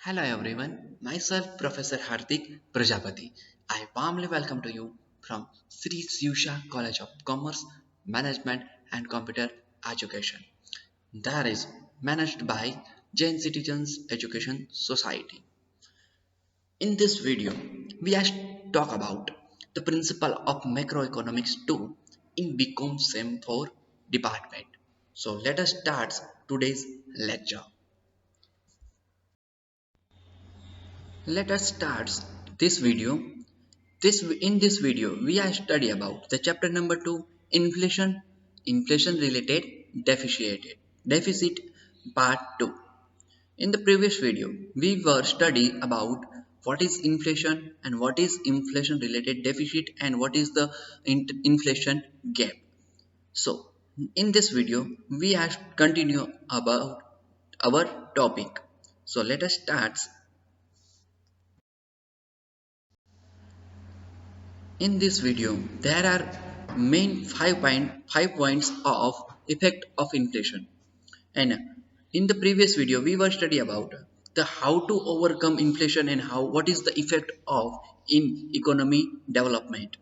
Hello everyone, myself Professor Hardik Prajapati. I warmly welcome to you from Sri Siusha College of Commerce, Management and Computer Education. That is managed by Jain Citizens Education Society. In this video, we are talk about the principle of macroeconomics 2 in BCom Sem 4 department. So let us start today's lecture. Let us start this video. In this video, we are study about the chapter number 2, inflation related deficit part 2. In the previous video, we were study about what is inflation and what is inflation related deficit and what is the inflation gap. So, in this video, we are continue about our topic. So, let us start. In this video, there are main 5 points of effect of inflation. And in the previous video, we were study about the how to overcome inflation and what is the effect of in economy development.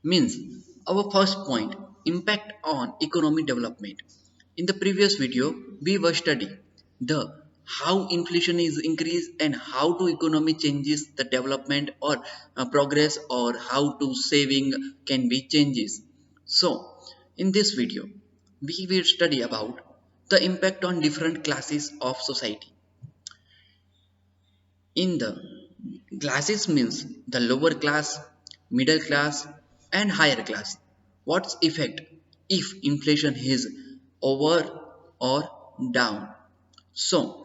Means our first point, impact on economy development. In the previous video, we were study the how inflation is increased and how to economy changes the development or progress or how to saving can be changes. So in this video, we will study about the impact on different classes of society. In the classes means the lower class, middle class and higher class. What's effect if inflation is over or down? So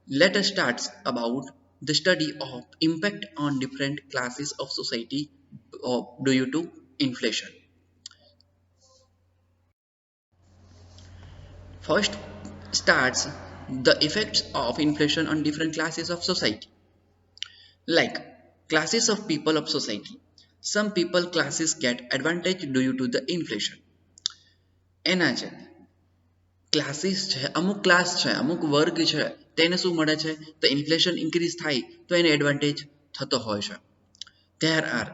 let us start about the study of impact on different classes of society due to inflation. First starts the effects of inflation on different classes of society. Like classes of people of society. Some people classes get advantage due to the inflation. એના છે classes છે અમુક class છે અમુક વર્ગ છે તેને શું મળે છે તો ઇન્ફ્લેશન ઇન્ક્રીઝ થાય તો એને એડવાન્ટેજ થતો હોય છે. There are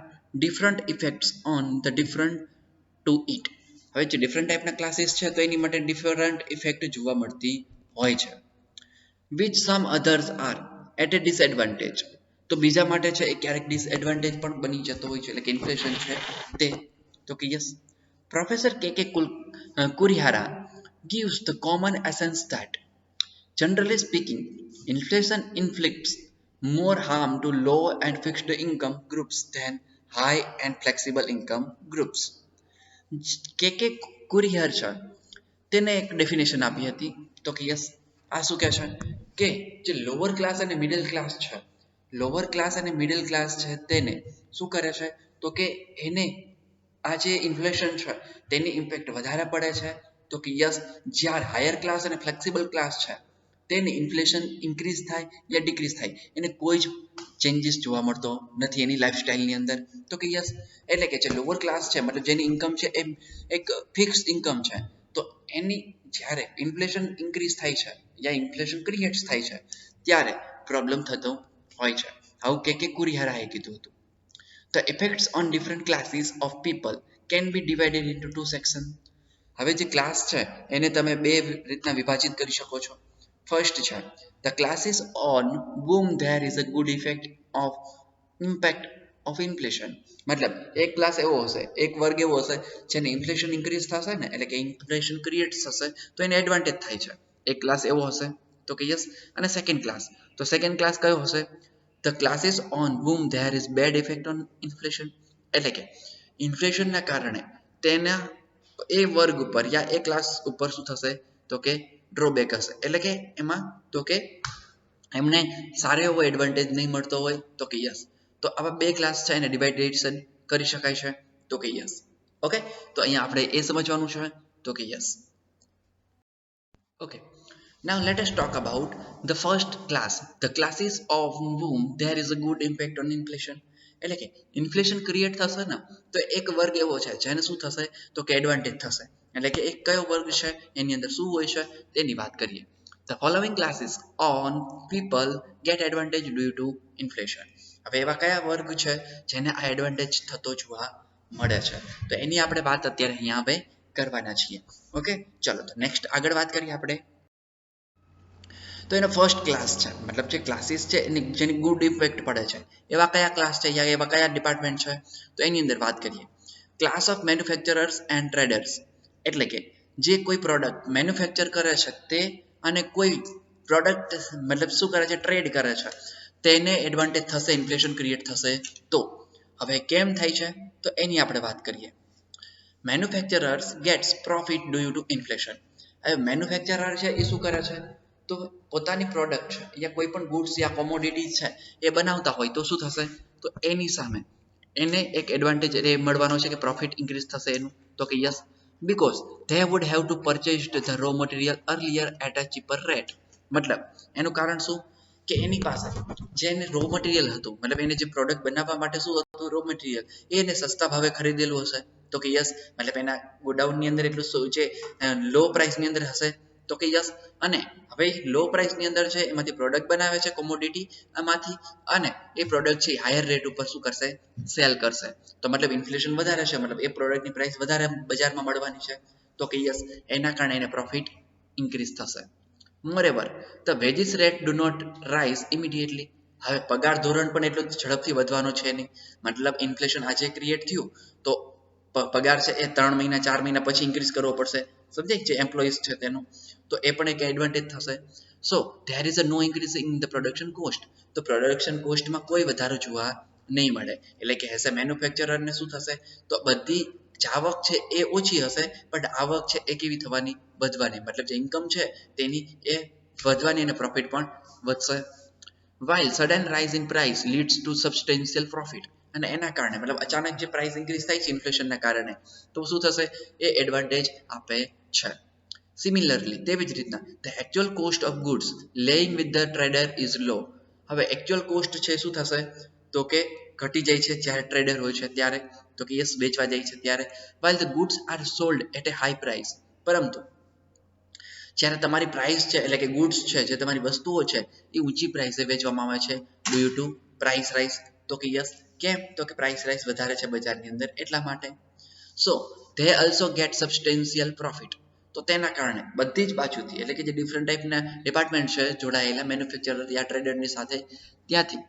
different effects on the different to it. હવે જે ડિફરન્ટ ટાઈપના ક્લાસીસ છે તો એની માટે ડિફરન્ટ ઇફેક્ટ જોવા મળતી હોય છે. Which some others are at a disadvantage. તો બીજા માટે છે એ ક્યારેક ડિસએડવાન્ટેજ પણ બની જતો હોય છે એટલે કે ઇન્ફ્લેશન છે તે તો કે યસ પ્રોફેસર કે કુરિહારા gives the common essence that generally speaking inflation inflicts more harm to low and fixed income groups than high and flexible income groups. કે કુરિહર છે તેને એક ડેફિનેશન આપી હતી તો કે યસ આ શું કહે છે કે જે લોઅર ક્લાસ અને મિડલ ક્લાસ છે લોઅર ક્લાસ અને મિડલ ક્લાસ છે તેને શું કરે છે તો કે એને આ જે ઇન્ફ્લેશન છે તેની ઇમ્પેક્ટ વધારે પડે છે તો કે યસ જ્યારે હાયર ક્લાસ અને ફ્લેક્સિબલ ક્લાસ છે તેની ઇન્ફ્લેશન ઇન્ક્રીઝ થાય યા ડિક્રીઝ થાય એને કોઈ જ ચેન્જીસ જોવા મળતો નથી એની લાઈફસ્ટાઈલની અંદર તો કે યસ એટલે કે જે લોઅર ક્લાસ છે મતલબ જેની ઇન્કમ છે એ એક ફિક્સ ઇન્કમ છે તો એની જ્યારે ઇન્ફ્લેશન ઇન્ક્રીઝ થાય છે યા ઇન્ફ્લેશન ક્રિએટ્સ થાય છે ત્યારે પ્રોબ્લેમ થતો હોય છે આવું કે કુરિહરાએ કીધું હતું. The effects on different classes of people can be divided into two sections. હવે જે ક્લાસ છે એને તમે બે રીતના વિભાજિત કરી શકો છો. ફર્સ્ટ છે the classes on whom there is a good effect of impact of inflation. મતલબ એક ક્લાસ એવો હશે એક વર્ગ એવો હશે જેને ઇન્ફ્લેશન ઇન્ક્રીઝ થશે ને એટલે કે ઇન્ફ્લેશન ક્રિએટ થશે તો એને એડવાન્ટેજ થાય છે એક ક્લાસ એવો હશે તો કે યસ અને સેકન્ડ ક્લાસ તો સેકન્ડ ક્લાસ કયો હશે the classes on whom there is bad effect on inflation એટલે કે ઇન્ફ્લેશનના કારણે તેના એ વર્ગ ઉપર યા એ ક્લાસ ઉપર શું થશે તો કે ડ્રોબેક હશે એટલે કે એમાં તો કે એમને સારો એવો એડવાન્ટેજ નહીં મળતો હોય તો કે યસ તો આવા બે ક્લાસ છે એને ડિવાઇડેશન કરી શકાય છે તો કે યસ ઓકે તો અહીંયા આપણે એ સમજવાનું છે તો કે yes okay. Now let us talk about the first class, the classes of whom there is a good impact on inflation. એટલે કે ઇન્ફ્લેશન ક્રિએટ થશે ને તો એક વર્ગ એવો છે જેને શું થશે તો કે એડવાન્ટેજ થશે એટલે કે એક કયો વર્ગ છે એની અંદર શું હોય છે તેની વાત કરીએ. The following classes on people get advantage due to inflation. હવે એવા કયા વર્ગ છે જેને આ એડવાન્ટેજ થતો જોવા મળે છે, તો એની આપણે વાત અત્યારે અહીંયા હવે કરવાના છીએ. ઓકે, ચલો તો નેક્સ્ટ આગળ વાત કરીએ આપણે. તો એનો ફર્સ્ટ ક્લાસ છે, મતલબ જે ક્લાસીસ છે એની જેની ગુડ ઇફેક્ટ પડે છે એવા કયા ક્લાસ છે યા એવા કયા ડિપાર્ટમેન્ટ છે, તો એની અંદર વાત કરીએ. Class of manufacturers and traders, એટલે કે જે કોઈ પ્રોડક્ટ મેન્યુફેક્ચર કરે છે તે અને કોઈ પ્રોડક્ટ મતલબ શું કરે છે, ટ્રેડ કરે છે, તેને એડવાન્ટેજ થશે, ઇન્ફ્લેશન ક્રિએટ થશે. તો હવે કેમ થાય છે તો એની આપણે વાત કરીએ. Manufacturers gets profit due to inflation. હવે મેન્યુફેક્ચરર છે એ શું કરે છે, તો પોતાની પ્રોડક્ટ છે યા કોઈ પણ ગુડ્સ યા કોમોડિટીઝ છે એ બનાવતા હોય તો શું થશે, તો એની સામે એને એક એડવાન્ટેજ એ મળવાનો છે કે પ્રોફિટ ઇન્ક્રીઝ થશે એનું, તો કે yes, because they would have to purchase the raw material earlier at a cheaper rate. મતલબ એનું કારણ શું કે એની પાસે જે એને રો મટીરિયલ હતું, મતલબ એને જે પ્રોડક્ટ બનાવવા માટે શું હતું રો મટીરિયલ, એ એને સસ્તા ભાવે ખરીદેલું હશે, તો કે યસ, મતલબ એના ગોડાઉનની અંદર એટલું શું છે લો પ્રાઇસની અંદર હશે, તો કે યસ. અને હવે લો પ્રાઇસની અંદર છે એમાંથી પ્રોડક્ટ બનાવે છે કોમોડિટી આમાંથી, અને એ પ્રોડક્ટ છે હાયર રેટ ઉપર શું કરશે, સેલ કરશે, તો મતલબ ઇન્ફ્લેશન વધારે છે, મતલબ એ પ્રોડક્ટની પ્રાઇસ વધારે બજારમાં મળવાની છે, તો કે યસ એના કારણે એને પ્રોફિટ ઇન્ક્રીઝ થશે. Moreover the wages rate do not rise immediately. હવે પગાર ધોરણ પણ એટલું ઝડપથી વધવાનો છે નહીં, મતલબ ઇન્ફ્લેશન આજે ક્રિએટ થયું તો પગાર છે એ 3 મહિના 4 મહિના પછી ઇન્ક્રીઝ કરવો પડશે, સમજાય, જે એમ્પ્લોઈઝ છે તેનું, તો એ પણ એક એડવાન્ટેજ થશે. So there is a no increase in the production cost, તો પ્રોડક્શન કોસ્ટમાં કોઈ વધારો જોવા નહીં મળે, એટલે કે એઝ અ મેન્યુફેક્ચરરને શું થશે, તો બધી આવક છે એ ઓછી હશે બટ આવક છે એ કેવી થવાની, વધવાની, મતલબ જે ઇન્કમ છે તેની એ વધવાની અને પ્રોફિટ પણ વધશે. while sudden rise in price leads to substantial profit, અને એના કારણે મતલબ અચાનક જે પ્રાઇસ ઇન્ક્રીઝ થાય છે ઇન્ફ્લેશનના કારણે, તો શું થશે, એ એડવાન્ટેજ આપે છે. સિમિલરલી તેવી જ રીતના the actual cost of goods laying with the trader is low. હવે actual cost છે શું થશે, તો કે ઘટી જાય છે જ્યારે ટ્રેડર હોય છે ત્યારે, તો કે યસ વેચવા જાય છે ત્યારે. while the goods are sold at a high price, પરંતુ જ્યારે તમારી પ્રાઇસ છે એટલે કે ગુડ્સ છે જે તમારી વસ્તુઓ છે એ ઊંચી પ્રાઇસે વેચવામાં આવે છે ડ્યુ ટુ પ્રાઇસ રાઇઝ, તો કે યસ કેમ, તો કે પ્રાઇસ રાઇઝ વધારે છે બજારની અંદર એટલા માટે. So they also get substantial profit, તો તેના કારણે બધી જ બાજુથી એટલે કે જે ડિફરન્ટ ટાઈપના ડિપાર્ટમેન્ટ છે જોડાયેલા મેન્યુફેક્ચરર યા ટ્રેડરની સાથે, ત્યાંથી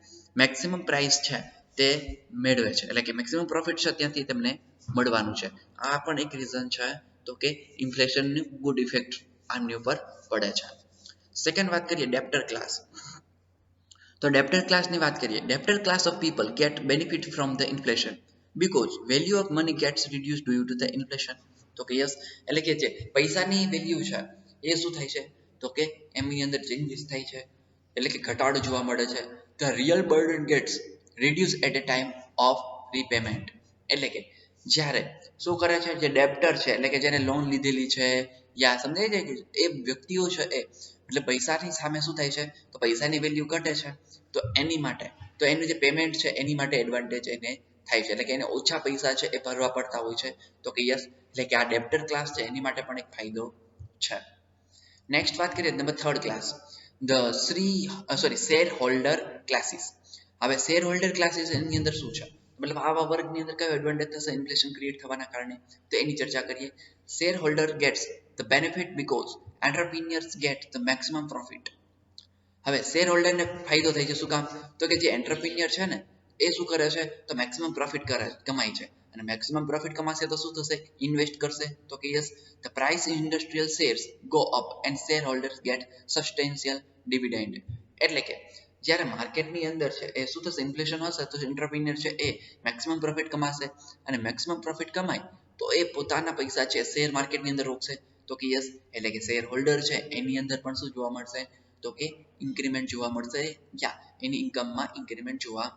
મેક્સિમમ પ્રાઇસ છે તે મેળવે છે, એટલે કે મેક્સિમમ પ્રોફિટ છે ત્યાંથી તેમને મળવાનું છે. આ પણ એક રીઝન છે, તો કે ઇન્ફ્લેશનની ગુડ ઇફેક્ટ આની ઉપર પડે છે. સેકન્ડ વાત કરીએ ડેપ્ટર ક્લાસ. તો ડેપ્ટર ક્લાસની વાત કરીએ. Debtor class of people get benefit from the inflation because value of money gets reduced due to the inflation. તો કે યસ, એટલે કે જે પૈસાની વેલ્યુ છે એ શું થાય છે, તો કે એમની અંદર ચેન્જીસ થાય છે, એટલે કે ઘટાડો જોવા મળે છે. the real burden gets reduced at a time of repayment, એટલે કે જ્યારે શું કરે છે જે ડેપ્ટર છે એટલે કે જેને લોન લીધેલી છે યા સમજાય છે કે એ વ્યક્તિઓ છે એ એટલે પૈસાની સામે શું થાય છે, તો પૈસાની વેલ્યુ ઘટે છે, તો એની માટે તો એનું જે પેમેન્ટ છે એની માટે એડવાન્ટેજ એને થાય છે, એટલે કે એને ઓછા પૈસા છે એ ભરવા પડતા હોય છે, તો કે યસ, એટલે કે આ ડેપ્ટર ક્લાસ છે એની માટે પણ એક ફાયદો છે. નેક્સ્ટ વાત કરીએ number third class, the share holder classes. હવે શેર હોલ્ડર ક્લાસીસ એની અંદર શું છે, મતલબ આવા વર્ગની અંદર કયો એડવાન્ટેજ થશે ઇન્ફ્લેશન ક્રિએટ થવાના કારણે, તો એની ચર્ચા કરીએ. Shareholder gets the benefit because entrepreneurs get the maximum profit. હવે શેર હોલ્ડરને ફાયદો થાય છે, શું કામ, તો કે જે એન્ટરપ્રિન્યોર છે ને એ શું કરે છે, તો મેક્સિમમ પ્રોફિટ કમાય છે, અને મેક્સિમમ પ્રોફિટ કમાશે તો શું થશે, ઇન્વેસ્ટ કરશે, તો કે yes the price in industrial shares go up and share holders get substantial dividend. એટલે કે જ્યારે માર્કેટની અંદર છે એ શું થશે, ઇન્ફ્લેશન હશે તો એન્ટરપ્રિન્યોર છે એ મેક્સિમમ પ્રોફિટ કમાશે, અને મેક્સિમમ પ્રોફિટ કમાય તો એ પોતાના પૈસા છે શેર માર્કેટની અંદર રોકશે, તો કે યસ, એટલે કે શેર હોલ્ડર છે એની અંદર પણ શું જોવા મળશે, તો કે ઇન્ક્રીમેન્ટ જોવા મળશે, યા એની ઇન્કમમાં ઇન્ક્રીમેન્ટ જોવા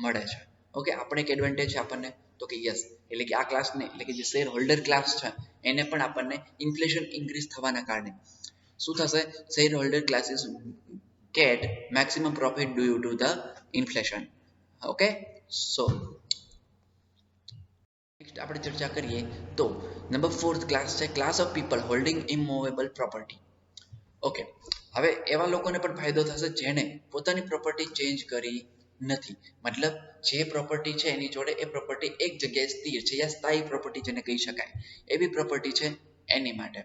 મળે છે. ઓકે, આપણે એક એડવાન્ટેજ છે આપણને, તો કે યસ, એટલે કે આ ક્લાસને એટલે કે જે શેર હોલ્ડર ક્લાસ છે એને પણ આપણને ઇન્ફ્લેશન ઇન્ક્રીઝ થવાના કારણે શું થશે, share holder classes get maximum profit due to the inflation. Okay, so next આપણે ચર્ચા કરીએ તો નંબર 4th ક્લાસ છે class of people holding immovable property. Okay, હવે એવા લોકોને પણ ફાયદો થશે જેને પોતાની પ્રોપર્ટી ચેન્જ કરી નથી. મતલબ જે પ્રોપર્ટી છે એની જોડે એ પ્રોપર્ટી એક જગ્યાએ સ્થિર છે, યા સ્થાયી પ્રોપર્ટી જેને કહી શકાય એવી પ્રોપર્ટી છે એની માટે.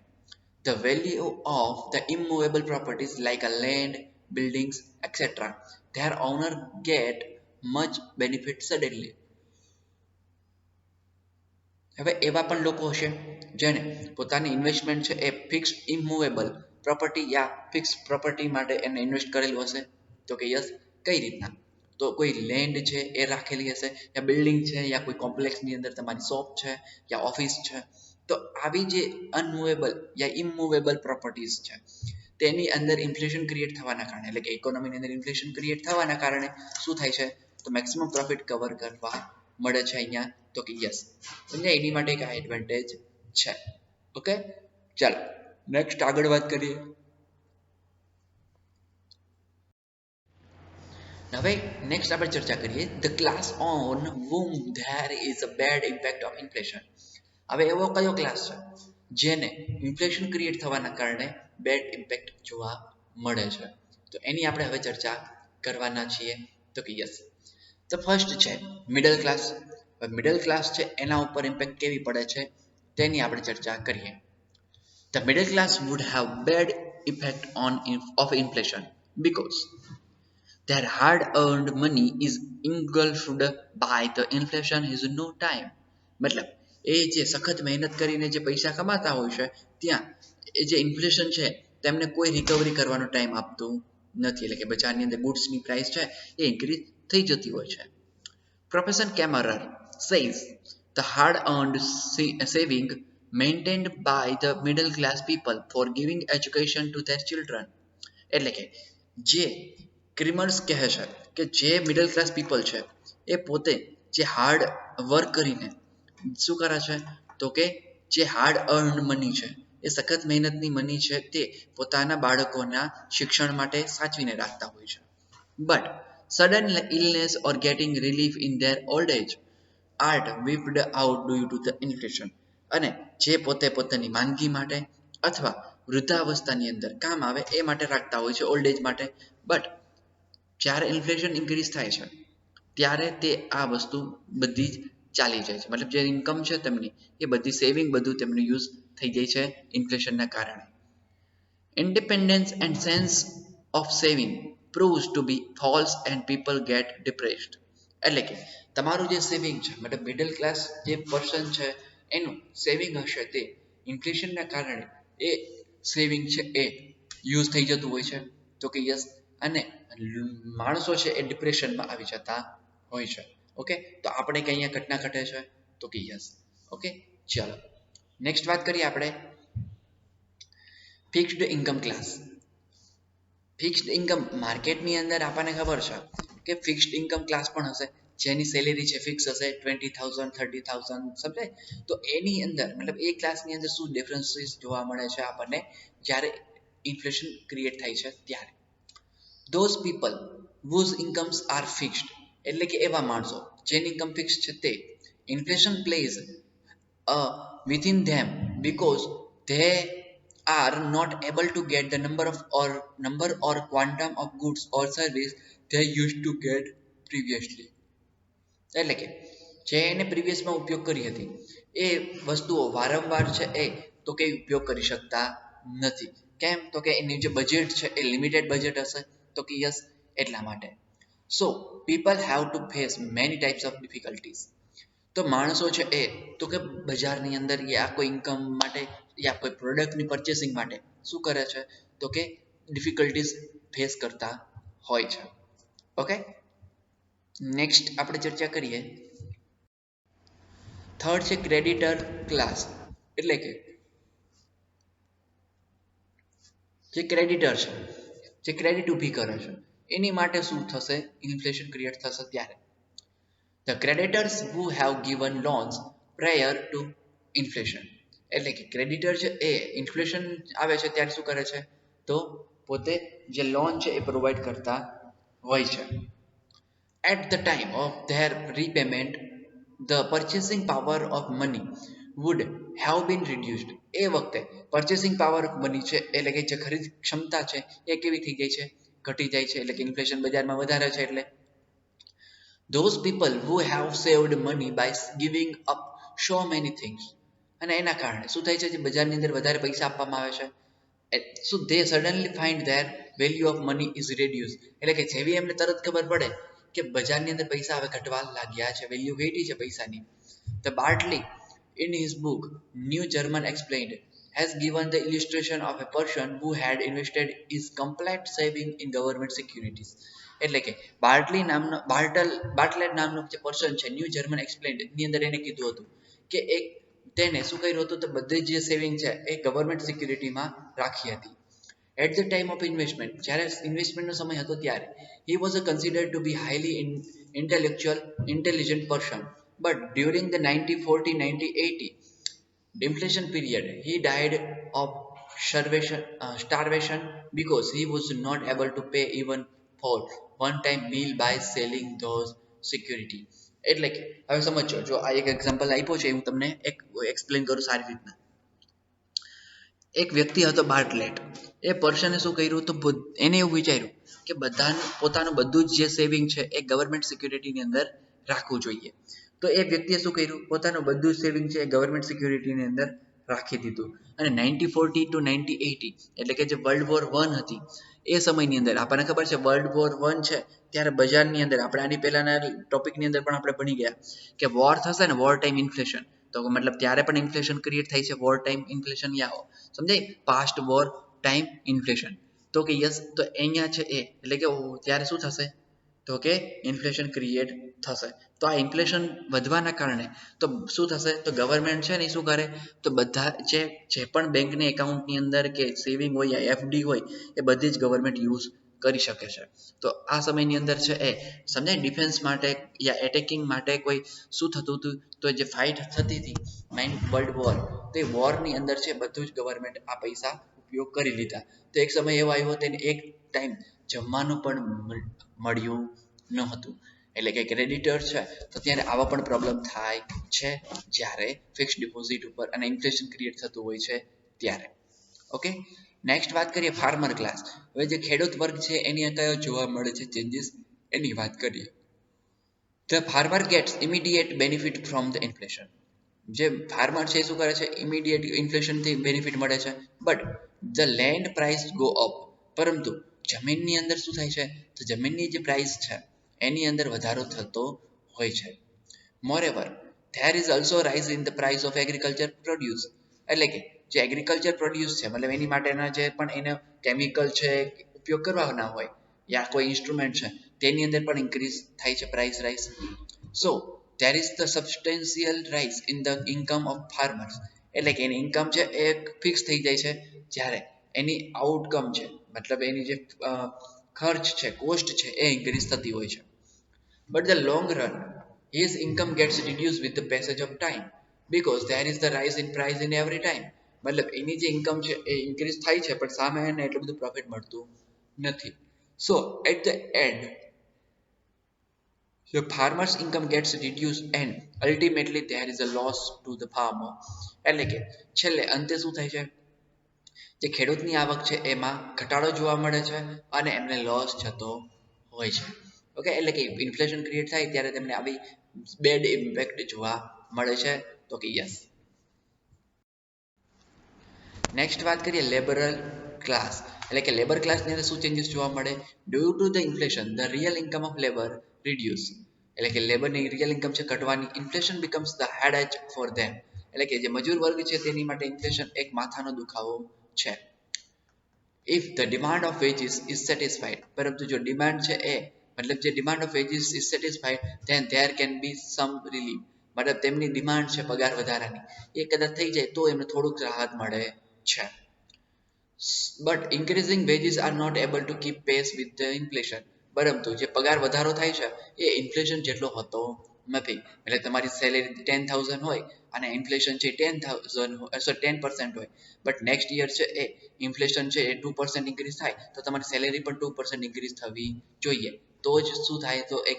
The value of the immovable properties like a land, buildings, etc. Their owner get much benefit suddenly. હવે એવા પણ લોકો હશે જેને પોતાની ઇન્વેસ્ટમેન્ટ છે એ ફિક્સ ઇમૂવેબલ પ્રોપર્ટી યા ફિક્સ પ્રોપર્ટી માટે એને ઇન્વેસ્ટ કરેલું હશે. તો કે યસ, કઈ રીતના? તો કોઈ લેન્ડ છે એ રાખેલી હશે, યા બિલ્ડિંગ છે, યા કોઈ કોમ્પ્લેક્સની અંદર તમારી શોપ છે યા ઓફિસ છે. તો આવી જે અનમૂવેબલ યા ઇમૂવેબલ પ્રોપર્ટીઝ છે તેની અંદર ઇન્ફ્લેશન ક્રિએટ થવાના કારણે, એટલે કે ઇકોનોમીની અંદર ઇન્ફ્લેશન ક્રિએટ થવાના કારણે શું થાય છે? તો મેક્સિમમ પ્રોફિટ કવર કરવા મળે છે અહીંયા. તો કે યસ, એની માટે એક એડવાન્ટેજ છે. ઓકે, ચાલો નેક્સ્ટ આગળ વાત કરીએ. હવે નેક્સ્ટ આપણે ચર્ચા કરીએ the class on whom there is a bad impact of inflation. હવે એવો કયો ક્લાસ છે જેને ઇન્ફ્લેશન ક્રિએટ થવાના કારણે બેડ ઇમ્પેક્ટ જોવા મળે છે? તો એની આપણે હવે ચર્ચા કરવાના છીએ. તો કે યસ, તો ફર્સ્ટ છે મિડલ ક્લાસ. મિડલ ક્લાસ છે એના ઉપર ઇમ્પેક્ટ કેવી પડે છે તેની આપણે ચર્ચા કરીએ. The middle class would have bad effect of inflation because their hard-earned money is engulfed by the inflation is no time. મતલબ એ જે સખત મહેનત કરીને જે પૈસા કમાતા હોય છે ત્યાં એ જે ઇન્ફ્લેશન છે તેમને કોઈ રિકવરી કરવાનો ટાઈમ આપતું નથી. એટલે કે બજારની અંદર ગુડ્સની પ્રાઇસ છે એ ઇન્ક્રીઝ થઈ જતી હોય છે. Professor Kemmerer says the hard-earned saving maintained by the middle class people for giving education to their children. એટલે કે જે ક્રિમર્સ કહે છે કે જે મિડલ ક્લાસ પીપલ છે એ પોતે જે હાર્ડ વર્ક કરીને શું કરે છે? તો કે જે હાર્ડ અર્ન મની છે એ સખત મહેનતની મની છે તે પોતાના બાળકોના શિક્ષણ માટે સાચવીને રાખતા હોય છે. But sudden illness or getting relief in their old age are wiped out due to the inflation. અને જે પોતે પોતાની માંદગી માટે અથવા વૃદ્ધાવસ્થાની અંદર કામ આવે એ માટે રાખતા હોય છે, ઓલ્ડ એજ માટે. બટ જ્યારે ઇન્ફ્લેશન ઇન્ક્રીઝ થાય છે ત્યારે તે આ વસ્તુ બધી જ ચાલી જાય છે. મતલબ જે ઇન્કમ છે તેમની એ બધી સેવિંગ બધું તેમનું યુઝ થઈ જાય છે ઇન્ફ્લેશનના કારણે. Independence and sense of saving proves to be false and people get depressed. એટલે કે તમારું જે સેવિંગ છે, મતલબ મિડલ ક્લાસ જે પર્સન છે એનું સેવિંગ હશે તે ઇન્ફ્લેશનના કારણે એ સેવિંગ છે એ યુઝ થઈ જતું હોય છે. તો કે યસ, અને માણસો છે એ ડિપ્રેશનમાં આવી જતા હોય છે. ઓકે, તો આપણે કઈ અહીંયા ઘટના ઘટે છે? તો કે યસ. ઓકે, ચાલો નેક્સ્ટ વાત કરીએ આપણે fixed income class. Fixed income માર્કેટની અંદર આપણને ખબર છે કે ફિક્સ્ડ ઇન્કમ ક્લાસ પણ હશે જેની સેલેરી છે ફિક્સ હશે 20,000 30,000, સમજે? તો એની અંદર મતલબ એ ક્લાસની અંદર શું ડિફરન્સીસ જોવા મળે છે આપણને જ્યારે ઇન્ફ્લેશન ક્રિએટ થાય છે ત્યારે? those people whose incomes are fixed, એટલે કે એવા માણસો જેની ઇન્કમ ફિક્સ છે તે inflation plays within them because they are not able to get the number or quantum of goods or service they used to get previously. એટલે કે જે એને પ્રીવિયસમાં ઉપયોગ કરી હતી એ વસ્તુઓ વારંવાર છે એ તો કે ઉપયોગ કરી શકતા નથી. કેમ? તો કે એની જે બજેટ છે એ લિમિટેડ બજેટ હશે. તો કે યસ, એટલા માટે. So people have to face many types of difficulties. તો માણસો છે એ તો કે બજારની અંદર યા કોઈ ઇન્કમ માટે યા કોઈ પ્રોડક્ટની પરચેસિંગ માટે શું કરે છે? તો કે ડિફિકલ્ટીઝ ફેસ કરતા હોય છે. ઓકે, નેક્સ્ટ આપણે ચર્ચા કરીએ. થર્ડ છે ક્રેડિટર ક્લાસ. એટલે કે જે ક્રેડિટર છે, જે ક્રેડિટ ઊભી કરે છે એની માટે શું થશે? ઇન્ફ્લેશન ક્રિએટ થશે ત્યારે. The creditors who have given loans prior to inflation. એટલે કે ક્રેડિટર છે એ ઇન્ફ્લેશન આવે છે ત્યારે શું કરે છે? તો પોતે જે લોન છે એ પ્રોવાઈડ કરતા હોય છે. At the time of their repayment, the purchasing power of money would have been reduced. એ વખતે purchasing power બની છે એટલે કે જે ખરીદ ક્ષમતા છે એ કેવી થઈ ગઈ છે, ઘટી જાય છે, એટલે કે ઇન્ફ્લેશન બજારમાં વધારે છે એટલે those people who have saved money by giving up so many things, અને એના કારણે શું થાય છે, જે બજારની અંદર વધારે પૈસા આપવામાં આવે છે, so they suddenly find their value of money is reduced. એટલે કે જેવી એમને તરત ખબર પડે કે બજારની અંદર પૈસા હવે ઘટવા લાગ્યા છે, વેલ્યુ ઘટી છે પૈસાની. The Bartley in his book New German Explained has given the illustration of a person who had invested his complete saving in government securities. એટલે કે બાર્ટલેટ નામનો જે પર્સન છે ન્યૂ જર્મન એક્સપ્લેન્ડ ની અંદર એને કીધું હતું કે એક તેને શું કર્યું હતું, તો બધી જે સેવિંગ છે એ ગવર્મેન્ટ સિક્યુરિટીમાં રાખી હતી. At the time of investment, જ્યારે ઇન્વેસ્ટમેન્ટનો સમય હતો ત્યારે he was considered to be highly intelligent person, but during the 1940-1980 inflation period he died of starvation because he was not able to pay even for one time meal by selling those security. એટલે કે હવે સમજો, જો આ એક example આપ્યો છે હું તમને એક એક્સપ્લેન કરું સારી રીતના. એક વ્યક્તિ હતો બાર્ટલેટ, એ પર્સને શું કર્યું તો એને એવું વિચાર્યું કે બધાનું પોતાનું બધું જ જે સેવિંગ છે એ ગવર્મેન્ટ સિક્યુરિટીની અંદર રાખવું જોઈએ. તો એ વ્યક્તિએ શું કર્યું, પોતાનું બધું જ સેવિંગ છે એ ગવર્મેન્ટ સિક્યુરિટીની અંદર રાખી દીધું. અને 1940 to 1980 એટલે કે જે વર્લ્ડ વોર 1 હતી એ સમયની અંદર આપણને ખબર છે વર્લ્ડ વોર 1 છે ત્યારે બજારની અંદર આપણે આની પહેલાના ટોપિકની અંદર પણ આપણે ભણી ગયા કે વોર થશે ને, વોર ટાઈમ ઇન્ફ્લેશન, તો મતલબ ત્યારે પણ ઇન્ફ્લેશન ક્રિએટ થાય છે, વોર ટાઈમ ઇન્ફ્લેશન યા સમજાય, પાસ્ટ વોર ટાઈમ ઇન્ફ્લેશન. તો કે યસ, તો અહીંયા છે એ એટલે કે ત્યારે શું થશે તો કે ઇન્ફ્લેશન ક્રિએટ થશે. તો આ ઇન્ફ્લેશન વધવાના કારણે તો શું થશે, તો ગવર્મેન્ટ છે ને શું કરે, તો બધા જે પણ બેંકની એકાઉન્ટની અંદર કે સેવિંગ હોય યા એફડી હોય એ બધી જ ગવર્મેન્ટ યુઝ કરી શકે છે. તો આ સમયની અંદર છે એ સમજાય ડિફેન્સ માટે યા એટેકિંગ માટે કોઈ શું થતું હતું, તો જે ફાઇટ થતી હતી વર્લ્ડ વોર, તો એ વોરની અંદર છે બધું જ ગવર્મેન્ટ આ પૈસા ઉપયોગ કરી લીધા. તો એક સમય એવો આવ્યો તેને એક ટાઈમ જમવાનું પણ મળ્યું ન હતું. એટલે કે ક્રેડિટર છે તો ત્યારે આવા પણ પ્રોબ્લેમ થાય છે જ્યારે ફિક્સ ડિપોઝિટ ઉપર અને ઇન્ફ્લેશન ક્રિએટ થતું હોય છે ત્યારે. ઓકે, નેક્સ્ટ વાત કરીએ ફાર્મર ક્લાસ. હવે જે ખેડૂત વર્ગ છે એની કયો જોવા મળે છે ચેન્જીસ એની વાત કરીએ. The farmer gets immediate benefit from the inflation. જે ફાર્મર છે શું કરે છે, ઇમિડિયેટ ઇન્ફ્લેશનથી બેનિફિટ મળે છે, but the land price go up. પરંતુ જમીનની અંદર શું થાય છે, તો જમીનની જે પ્રાઇસ છે એની અંદર વધારો થતો હોય છે. Moreover there is also rise in the price of agriculture produce. એટલે કે જે એગ્રીકલ્ચર પ્રોડ્યુસ છે મતલબ એની માટેના જે પણ એને કેમિકલ છે ઉપયોગ કરવાના હોય યા કોઈ ઇન્સ્ટ્રુમેન્ટ છે તેની અંદર પણ ઇન્ક્રીઝ થાય છે price rise. So there is the substantial rise in the income of farmers. એટલે કે એની ઇન્કમ છે એ ફિક્સ થઈ જાય છે જ્યારે એની આઉટકમ છે મતલબ એની જે ખર્ચ છે કોસ્ટ છે એ ઇન્ક્રીઝ થતી હોય છે. But the long run his income gets reduced with the passage of time because there is the rise in price in every time. મતલબ એની જે ઇન્કમ છે એ ઇન્ક્રીઝ થાય છે પણ સામે એને એટલું બધું પ્રોફિટ મળતું નથી. So at the end the farmer's income gets reduced and ultimately there is a loss to the farmer. એટલે કે છેલ્લે અંતે શું થાય છે, જે ખેડૂતની આવક છે એમાં ઘટાડો જોવા મળે છે અને એમને લોસ જતો હોય છે. ઓકે, એટલે કે ઇન્ફ્લેશન ક્રિએટ થાય ત્યારે તેમને આવી બેડ ઇમ્પેક્ટ જોવા મળે છે. તો કે યસ. નેક્સ્ટ વાત કરીએ લેબરલ ક્લાસ. એટલે કે લેબર ક્લાસની અંદર શું ચેન્જીસ જોવા મળે, due to the inflation the real income of labour reduce. એટલે કે લેબરની રિયલ ઇન્કમ છે ઘટવાની, inflation becomes the headache for them. એટલે કે જે મજૂર વર્ગ છે તેની માટે ઇન્ફ્લેશન એક માથાનો દુખાવો છે. If the demand of wages is satisfied, પરંતુ જો ડિમાન્ડ છે એ મતલબ જે demand of veggies is satisfied then there can be some relief. મતલબ તેમની ડિમાન્ડ છે પગાર વધારાની એ કદાચ થઈ જાય તો એમને થોડુંક રાહત મળે છે. But increasing wages are not able to keep pace with the inflation. પરંતુ જે પગાર વધારો થાય છે એ ઇન્ફ્લેશન જેટલો હોતો નથી. એટલે તમારી સેલેરી 10,000 હોય અને ઇન્ફ્લેશન છે 10% હોય, બટ નેક્સ્ટ યર છે એ ઇન્ફ્લેશન છે એ 2% ઇન્ક્રીઝ થાય તો તમારી સેલેરી પણ 2% ઇન્ક્રીઝ થવી જોઈએ, તો જ શું થાય તો એક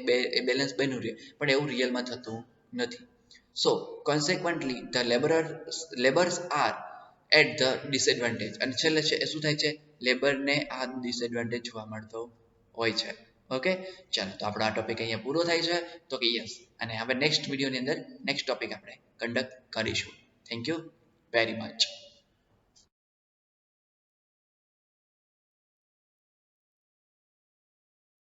બેલેન્સ બન્યું રહે, પણ એવું રિયલમાં થતું નથી. So consequently the laborers are at the disadvantage અને છેલ્લે છે એ શું થાય છે લેબરને આ ડિસએડવાન્ટેજ જોવા મળતો હોય છે ઓકે ચાલો તો આપણો આ ટોપિક અહીંયા પૂરો થાય છે તો કે યસ અને હવે નેક્સ્ટ વિડીયોની અંદર નેક્સ્ટ ટોપિક આપણે કન્ડક્ટ કરીશું થેન્ક યુ વેરી મચ